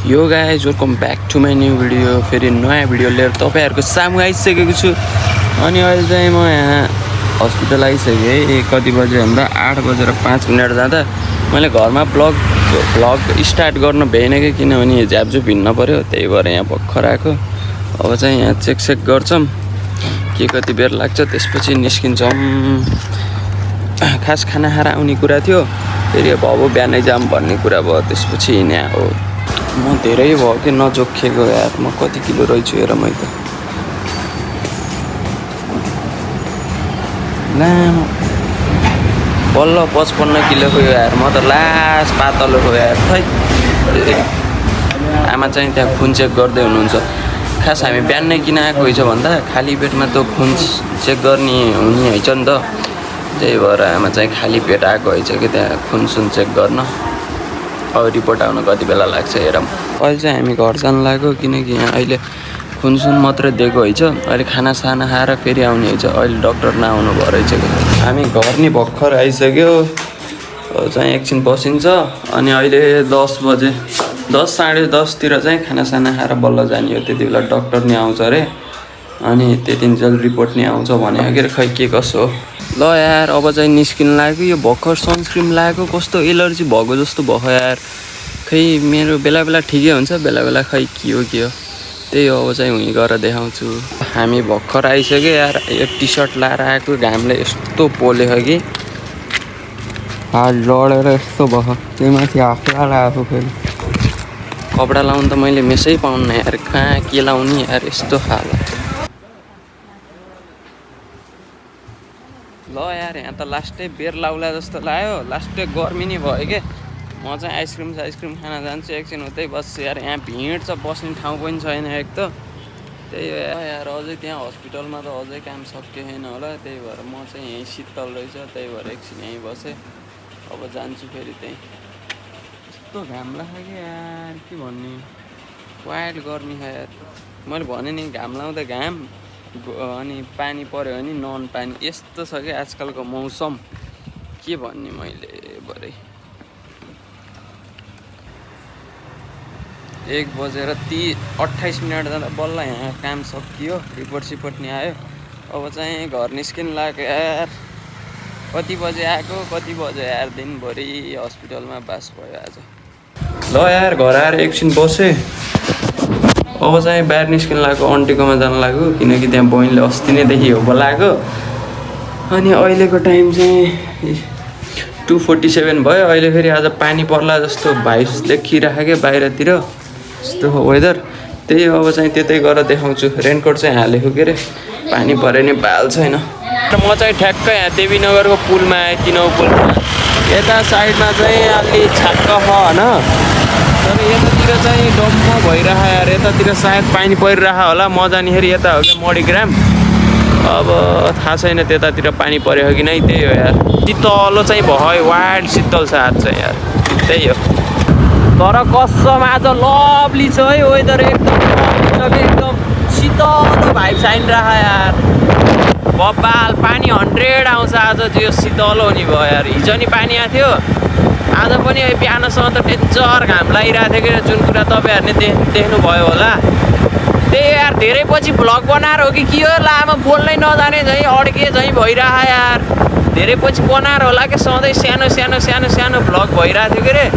यो guys welcome back to my new video. फेरि नयाँ भिडियो लिएर तपाईँहरूको सामु आइसकेको छु। अनि अहिले चाहिँ म यहाँ हस्पिटल आइसकेँ है। कति बजे भन्दा 8:05 जाँदा मैले घरमा भ्लग स्टार्ट गर्न भएन कि, किनभने झ्यापझुप हिँड्न पऱ्यो, त्यही भएर यहाँ भर्खर आएको। अब चाहिँ यहाँ चेक गर्छौँ के कति बेर लाग्छ, त्यसपछि निस्किन्छौँ। खास खाना खाएर आउने कुरा थियो, फेरि अब बिहानै जाम भन्ने कुरा भयो, त्यसपछि हिँड्ने हो। म धेरै भयो कि नजोखेको यार, म कति किलो रहेछु हेर मैले त। लामो बल्ल 55 किलोको यार, म त लास्ट पातलो हो यार। खै आमा चाहिँ त्यहाँ खुन चेक गर्दै हुनुहुन्छ। खास हामी बिहानै किन आएको रहेछ भन्दा खाली पेटमा त खुन चेक गर्ने हुने रहेछ नि त, त्यही भएर आमा चाहिँ खाली पेट आएको रहेछ कि त्यहाँ खुन सुन चेक गर्न। अब रिपोर्ट आउन कति बेला लाग्छ हेरौँ। अहिले चाहिँ हामी घर जानु लाग्यो, किनकि यहाँ अहिले खुनसुन मात्रै दिएको रहेछ। अहिले खानासाना खाएर फेरि आउने रहेछ। अहिले डक्टर नआउनु भयो रहेछ कि हामी घर नि भर्खर आइसक्यो। चाहिँ एकछिन बसिन्छ अनि अहिले 10 बजे 10 साढे 10तिर चाहिँ खानासाना खाएर बल्ल जाने हो। त्यति बेला डक्टर नि आउँछ अरे, अनि त्यतिन्जेल रिपोर्ट नि आउँछ भने कि खै के कसो हो। ल यार अब चाहिँ निस्किनु लाग्यो। यो भर्खर सनस्क्रिन लगाएको कस्तो एलर्जी भएको जस्तो भयो यार। खै मेरो बेला बेला ठिकै हुन्छ, बेला बेला खै के हो त्यही हो। अब चाहिँ उहीँ गएर देखाउँछु। हामी भर्खर आइसक्यो यार। यो टी सर्ट लाएर आएको, घामले यस्तो पोलेको कि हात लडेर यस्तो भयो। त्यही माथि हाफ लगाएको फेरि कपडा लाउनु त मैले मेसै पाउन्न यार, कहाँ के लाउने यार, यस्तो खाला। ल यार यहाँ त लास्टै बेर लाउला जस्तो लाग्यो, लास्टै गर्मी नै भयो कि। म चाहिँ आइसक्रिम खान जान्छु, एकछिन उतै बस्छु यार। यहाँ भिड छ, बस्ने ठाउँ पनि छैन एक त। त्यही हो यार, अझै त्यहाँ हस्पिटलमा त अझै काम सकिएको छैन होला, त्यही भएर म चाहिँ यहीँ शीतल रहेछ, त्यही भएर एकछिन यहीँ बसेँ। अब जान्छु फेरि त्यहीँ। यस्तो घाम लाग्यो कि यार, के भन्ने, वाइल्ड गर्मी छ यार। मैले भने नि घाम लाउँदा घाम, अनि पानी पऱ्यो भने नन पानी, यस्तो छ कि आजकलको मौसम, के भन्ने मैले भरे। 1:28 जाँदा बल्ल यहाँ काम सकियो, रिपोर्ट सिपोर्ट नि आयो। अब चाहिँ घर निस्किनु लाग्यो यार। कति बजे आएको, कति बजे यार, दिनभरि हस्पिटलमा बास भयो आज। ल यार घर आएर एकछिन बसेँ। अब चाहिँ बाहिर निस्किनु लाग्यो, आन्टीकोमा जानु लाग्यो, किनकि त्यहाँ बहिनीले अस्ति नैदेखि हो बोलाएको। अनि अहिलेको टाइम चाहिँ 2:47 भयो। अहिले फेरि आज पानी पर्ला जस्तो भाइब्स देखिरहेको क्या बाहिरतिर, यस्तो वेदर। त्यही अब चाहिँ त्यतै गएर देखाउँछु। रेनकोट चाहिँ हालेको के अरे, पानी पऱ्यो नि बाल छैन। म चाहिँ ठ्याक्कै यहाँ देवीनगरको पुलमा आएँ, किनौ पुलमा। यता साइडमा चाहिँ अलि छाक्क छ होइन, तर यतातिर चाहिँ डम्म भइरहेको यार। यतातिर सायद पानी परिरहेको होला। म जानेखेरि यता हो क्या मणिग्राम। अब थाहा छैन त्यतातिर पानी पऱ्यो कि नै, त्यही हो यार। शीतलो चाहिँ भयो, वाइल्ड शीतल छ आज चाहिँ यार, त्यही हो। तर कसम आज लभली छ है वेदर, एकदम एकदम शीतलो भाइब्स आइरहेको यार। बब्बाल पानी 100 आउँछ आज, जो शीतलो हुने भयो यार। हिजो नि पानी आएको थियो, आज पनि बिहानसम्म त डेन्जर घाम लागिरहेको थियो कि, जुन कुरा तपाईँहरूले देख्नुभयो होला। त्यही यार धेरै पछि भ्लग बनाएर हो कि के हो, लामो बोल्नै नजाने झैँ अड्के झैँ भइरहेको यार। धेरै पछि बनाएर होला कि, सधैँ सानो सानो सानो सानो भ्लग भइरहेको थियो कि अरे,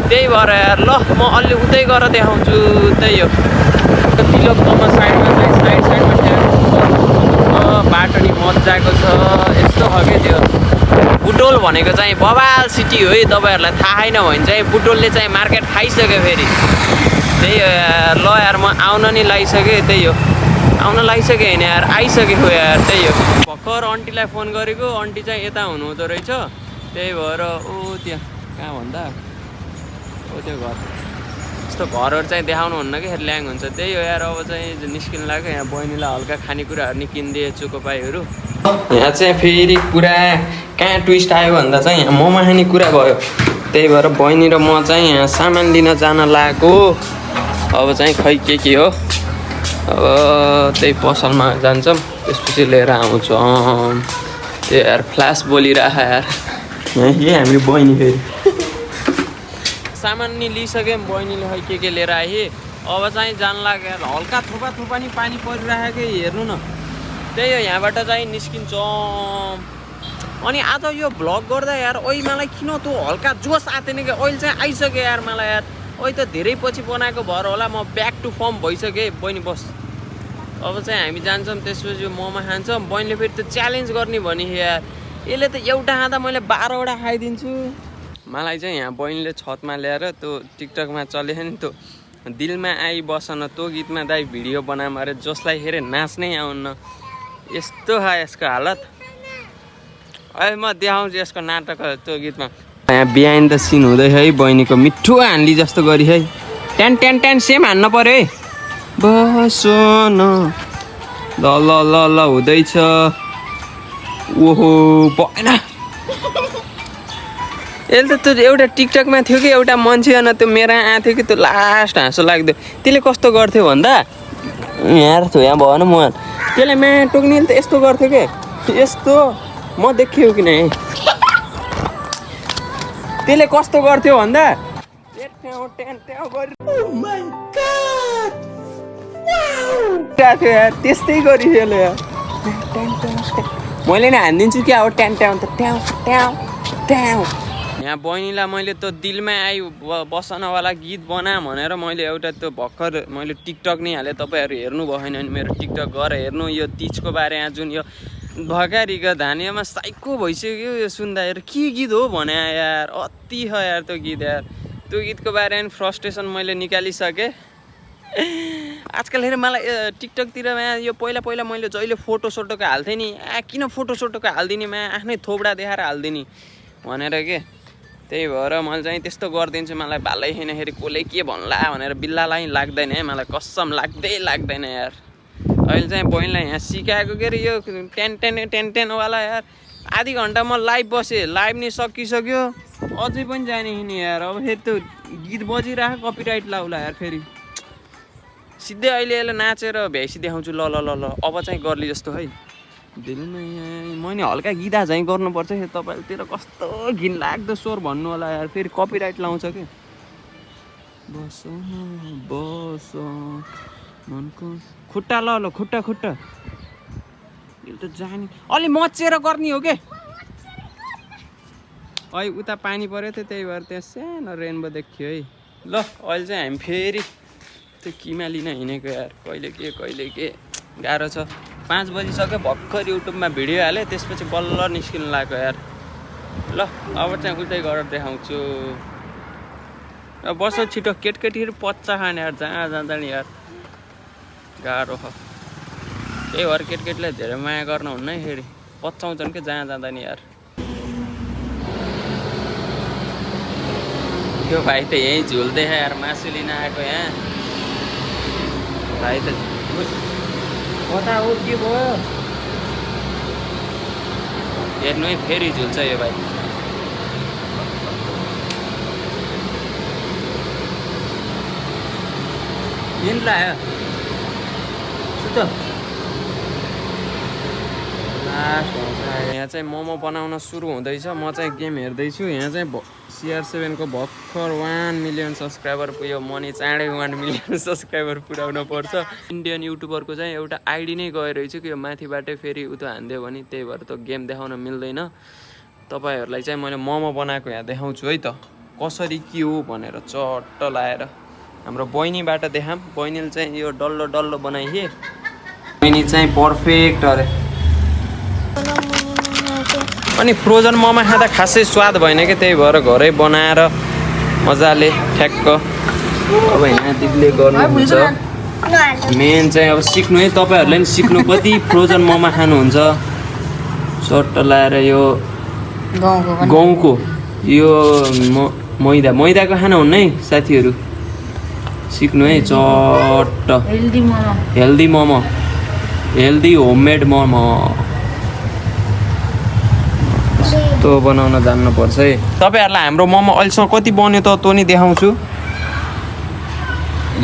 त्यही भएर यार। ल म अलि उतै गएर देखाउँछु, त्यही हो। तिलोकमा साइडमा चाहिँ साइडमा बाटो नि मजाको छ, यस्तो छ कि त्यो बुटोल भनेको चाहिँ बबाल सिटी हो है। तपाईँहरूलाई थाहा छैन भने चाहिँ बुटोलले चाहिँ मार्केट खाइसक्यो फेरि, त्यही हो यार। ल यार म आउन नि लागिसकेँ, त्यही हो। आउन लागिसक्यो होइन यार, आइसकेको यार, त्यही हो। भर्खर आन्टीलाई फोन गरेको, आन्टी चाहिँ यता हुनुहुँदो रहेछ, त्यही भएर ओ त्यहाँ कहाँ भन्दा ओ त्यो घर, यस्तो घरहरू चाहिँ देखाउनु हुन्न कि फेरि ल्याङ हुन्छ, त्यही हो यार। अब चाहिँ निस्किनु लाग्यो। यहाँ बहिनीलाई हल्का खानेकुराहरू नि किनिदिए, चोकोपाईहरू। यहाँ चाहिँ फेरि कुरा कहाँ ट्विस्ट आयो भन्दा चाहिँ यहाँ मोमो खाने कुरा भयो, त्यही भएर बहिनी र म चाहिँ यहाँ सामान लिन जान लागेको। अब चाहिँ खै के हो, अब त्यही पसलमा जान्छौँ, त्यसपछि लिएर आउँछौँ। त्यो यार फ्ल्यास बोलिरह यार। यहाँ के हाम्रो बहिनी फेरि सामान नि लिइसकेँ बहिनीले खै के लिएर आए अब चाहिँ जान लाग्यो हल्का थोपा थोपा नि पानी परिरहेको हेर्नु न त्यही हो यहाँबाट चाहिँ निस्किन्छौँ अनि आज यो भ्लग गर्दा यार ओइ मलाई किन त्यो हल्का जोस आएन कि अहिले चाहिँ आइसक्यो यार मलाई यार ओइ त धेरै पछि बनाएको भएर होला म ब्याक टु फर्म भइसकेँ बहिनी बस अब चाहिँ हामी जान्छौँ त्यसपछि मोमो खान्छौँ बहिनीले फेरि त च्यालेन्ज गर्ने भने यार यसले त एउटा खाँदा मैले 12वटा खाइदिन्छु मलाई चाहिँ यहाँ बहिनीले छतमा ल्याएर त्यो टिकटकमा चल्यो नि त्यो दिलमा आई बसन त्यो गीतमा दाइ भिडियो बनाऊँ अरे जसलाई हेरे नाच्नै आउन्न यस्तो छ यसको हालत अहिले म देखाउँछु यसको नाटक त्यो गीतमा यहाँ बिहाइन्ड द सिन हुँदैछ है बहिनीको मिठो हान्ली जस्तो गरी है ट्यान ट्यान ट्यान सेम हान्न पर्यो है बसो न ल ल ल ल हुँदैछ ओहो भएन यसले त त्यो एउटा टिकटकमा थियो कि एउटा मान्छे अनि त्यो मेरो आएको थियो कि त्यो लास्ट हाँसो लाग्थ्यो त्यसले कस्तो गर्थ्यो भन्दा यहाँ थियो यहाँ भएन म त्यसले म्या टोक्नेले त यस्तो गर्थ्यो कि यस्तो म देखियो कि नै त्यसले कस्तो गर्थ्यो भन्दा त्यस्तै गरिथ्यो मैले नि हानिदिन्छु क्या अब ट्यान ट्याउ त ट्याउ ट्याउ ट्याउ यहाँ बहिनीलाई मैले त्यो दिलमा आई बसनवाला गीत बना भनेर मैले एउटा त्यो भर्खर मैले टिकटक नै हालेँ तपाईँहरू हेर्नु भएन भने मेरो टिकटक गएर हेर्नु यो तिजको बारे यहाँ जुन यो भगारीको धानियामा साइको भइसक्यो यो सुन्दा यार के गीत हो भने यार अति छ यार त्यो गीत यार त्यो गीतको बारेमा फ्रस्ट्रेसन मैले निकालिसकेँ आजकल हेर मलाई टिकटकतिर यो पहिला पहिला मैले जहिले फोटोसोटोको हाल्थेँ नि किन फोटोसोटोको हालिदिने आफ्नै थोपडा देखाएर हालिदिने भनेर के त्यही भएर मैले चाहिँ त्यस्तो गरिदिन्छु मलाई भालै छैनखेरि कसले के भन्ला भनेर बिल्लालाई लाग्दैन है मलाई कसम लाग्दैन यार अहिले चाहिँ बहिनीलाई यहाँ सिकाएको के अरे यो टेन टेनवाला यार आधी घन्टा म लाइभ बसेँ लाइभ नि सकिसक्यो अझै पनि जाने नि यार अब फेरि त्यो गीत बजिरहेको कपिराइट लाउला यार फेरि सिधै अहिले यसलाई नाचेर भ्याइसी देखाउँछु ल ल ल ल अब चाहिँ गर्ली जस्तो है दिलमा मैले हल्का गीता चाहिँ गर्नुपर्छ तपाईँहरूतिर कस्तो घिनलाग्दो स्वर भन्नु होला यार फेरि कपिराइट लाउँछ कि बस बस मनको खुट्टा ल ल खुट्टा खुट्टा यो त जाने अलि मचेर गर्ने हो के अहिले उता पानी पऱ्यो थियो त्यही भएर त्यहाँ सानो रेनबो देखियो है ल अहिले चाहिँ हामी फेरि त्यो किमा लिन हिँडेको यार कहिले के गाह्रो छ 5 बजिसक्यो भर्खर युट्युबमा भिडियो हालेँ त्यसपछि बल्ल निस्किनु लाग्यो यार ल अब चाहिँ उतै गरेर देखाउँछु बस छिटो केटकेटीहरू पच्चा खाने यार जहाँ जाँदा नि यार गाह्रो छ त्यही भएर केटकेटीलाई धेरै माया गर्नुहुन्न है फेरि पच्चाउँछन् कि जहाँ जाँदा नि यार यो भाइ त यहीँ झुल्दै यार मासु लिन आएको यहाँ भाइ त कता हो के भयो हेर्नु है फेरि झुल्छ यो भाइ निन्द लाग्यो सुत यहाँ चाहिँ मोमो बनाउन सुरु हुँदैछ म चाहिँ गेम हेर्दैछु यहाँ चाहिँ CR7 को भर्खर 1 मिलियन सब्सक्राइबर पुग्यो म नि चाँडै 1 मिलियन सब्सक्राइबर पुर्याउन पर्छ इन्डियन युट्युबरको चाहिँ एउटा आइडी नै गइरहेछ कि यो माथिबाटै फेरि उता हान्दियो भने त्यही भएर त गेम देखाउन मिल्दैन तपाईँहरूलाई चाहिँ मैले मोमो बनाएको यहाँ देखाउँछु है त कसरी के हो भनेर चट्ट लाएर हाम्रो बहिनीबाट देखाम बहिनीले चाहिँ यो डल्लो डल्लो बनाइए बहिनी चाहिँ पर्फेक्ट अरे अनि फ्रोजन मोमो खाँदा खासै स्वाद भएन कि त्यही भएर घरै बनाएर मजाले ठ्याक्क अब यहाँ दिदीले गर्नुहुन्छ मेन चाहिँ अब सिक्नु है तपाईँहरूले पनि सिक्नु कति फ्रोजन मोमो खानुहुन्छ चट्ट लाएर यो गहुँको यो मैदाको खानुहुन्न है साथीहरू सिक्नु है चट्ट healthy momo healthy homemade momo त्यो बनाउन जान्नुपर्छ है तपाईँहरूलाई हाम्रो मोमो अहिलेसम्म कति बन्यो त त्यो नि देखाउँछु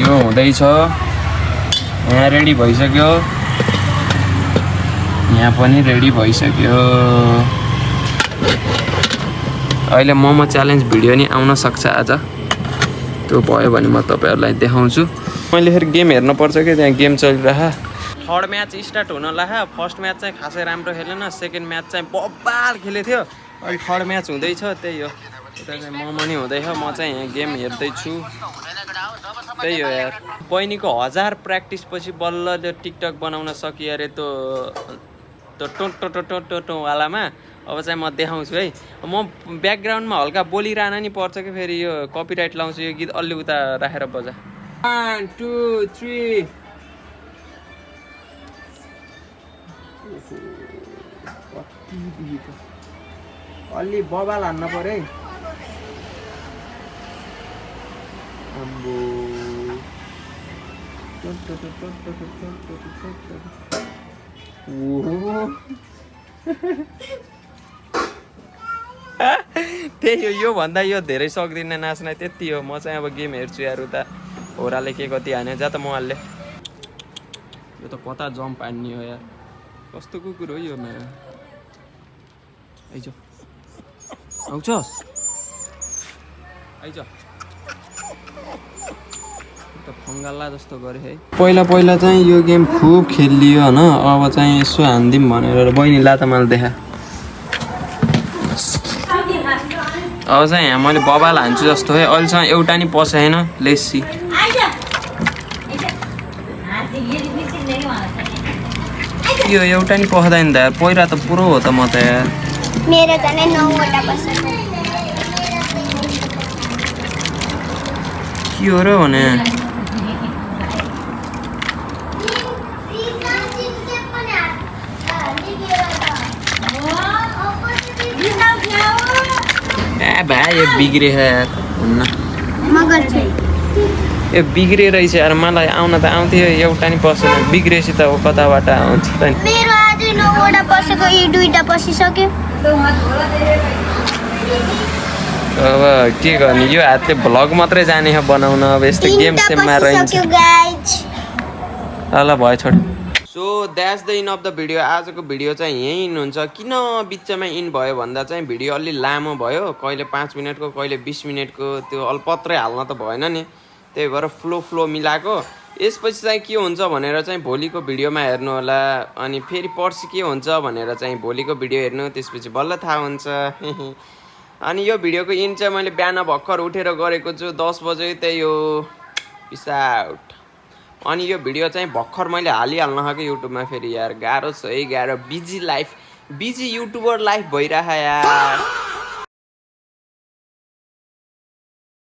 यो हुँदैछ यहाँ रेडी भइसक्यो यहाँ पनि रेडी भइसक्यो अहिले मोमो च्यालेन्ज भिडियो नि आउन सक्छ आज त्यो भयो भने म तपाईँहरूलाई देखाउँछु मैले फेरि गेम हेर्नुपर्छ कि त्यहाँ गेम चलिरह थर्ड म्याच स्टार्ट हुन लाग्यो फर्स्ट म्याच चाहिँ खासै राम्रो खेलेन सेकेन्ड म्याच चाहिँ बब्बाल खेलेको थियो अहिले थर्ड म्याच हुँदैछ त्यही हो यता चाहिँ मोमो नि हुँदैछ म चाहिँ यहाँ गेम हेर्दैछु त्यही हो यार बहिनीको 1000 प्र्याक्टिस पछि बल्ल त्यो टिकटक बनाउन सकियो अरे त्यो टोटोटोटोटोटोवालामा अब चाहिँ म देखाउँछु है म ब्याकग्राउन्डमा हल्का बोलिरहन नि पर्छ कि फेरि यो कपिराइट लाउँछु यो गीत अलि उता राखेर बजा 1 2 3 अलि बबाल हान्न पर्यो है अम्बो त्यही हो यो भन्दा यो धेरै सक्दिनँ नाच्न त्यति हो म चाहिँ अब गेम हेर्छु यार उता होराले के कति हान्यो जा त म हाल्ने यो त कता जम्प हान्ने हो यार कस्तो कुकुर हो यो मेरो आइज आउँछस् आइज त फङ्गाल्ला जस्तो गरे है पहिला चाहिँ यो गेम खुब खेलियो होइन अब चाहिँ यसो हान्दिउँ भनेर बहिनी लातामाल देखा अब चाहिँ यहाँ मैले बबाल हान्छु जस्तो है अहिलेसम्म एउटा नि पसेन लेसी यो एउटा नि पस्दैन त यार पहिला त पुरो हो त म त यार मेरो त नै 9 वटा पसेको के हो र भने ए भाइ यो बिग्रे यार हुन्न म गर्छु यो बिग्रे रहेछ यार मलाई आउन त आउँथ्यो एउटा नि पसेन बिग्रेपछि त कताबाट आउँछ त नि मेरो अझै 9 वटा पसेको यी दुईटा पसिसक्यो अब के गर्ने यो हातले भ्लग मात्रै जाने हो बनाउन अब यस्तो गेम सेममा रहन्छ ल भयो छोड so that's the in of the video आजको भिडियो चाहिँ यहीँ इन हुन्छ किन बिचमा इन भयो भन्दा चाहिँ भिडियो अलि लामो भयो कहिले 5 मिनटको कहिले 20 मिनटको त्यो अल्पत्रै हाल्न त भएन नि त्यही भएर फ्लो मिलाएको यसपछि चाहिँ के हुन्छ भनेर चाहिँ भोलिको भिडियोमा हेर्नु होला अनि फेरि पर्सि के हुन्छ भनेर चाहिँ भोलिको भिडियो हेर्नु त्यसपछि बल्ल थाहा हुन्छ अनि यो भिडियोको इन चाहिँ मैले बिहान भर्खर उठेर गरेको छु 10 बजे त्यही हो पिस आउट अनि यो भिडियो चाहिँ भर्खर मैले हालिहाल्न कि युट्युबमा फेरि यार गाह्रो छ है गाह्रो बिजी युट्युबर लाइफ भइरह यार